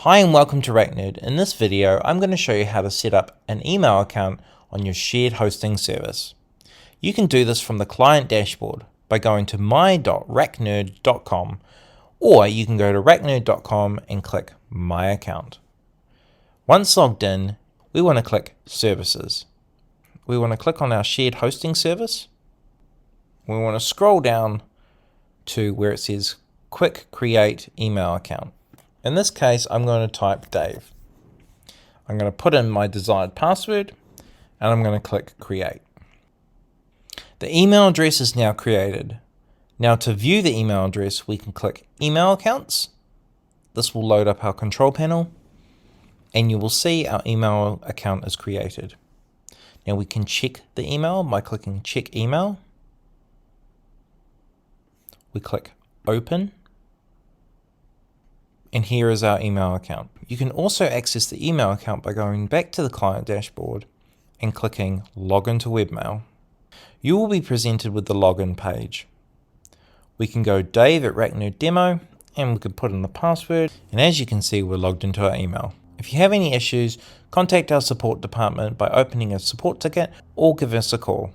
Hi and welcome to RackNerd. In this video, I'm going to show you how to set up an email account on your shared hosting service. You can do this from the client dashboard by going to my.racknerd.com, or you can go to racknerd.com and click My Account. Once logged in, we want to click Services. We want to click on our shared hosting service. We want to scroll down to where it says Quick Create Email Account. In this case, I'm going to type Dave. I'm going to put in my desired password and I'm going to click Create. The email address is now created. Now to view the email address, we can click Email Accounts. This will load up our control panel and you will see our email account is created. Now we can check the email by clicking Check Email. We click Open. And here is our email account. You can also access the email account by going back to the client dashboard and clicking Login to Webmail. You will be presented with the login page. We can go Dave at RackNerd Demo and we can put in the password, and as you can see, we're logged into our email. If you have any issues, contact our support department by opening a support ticket or give us a call.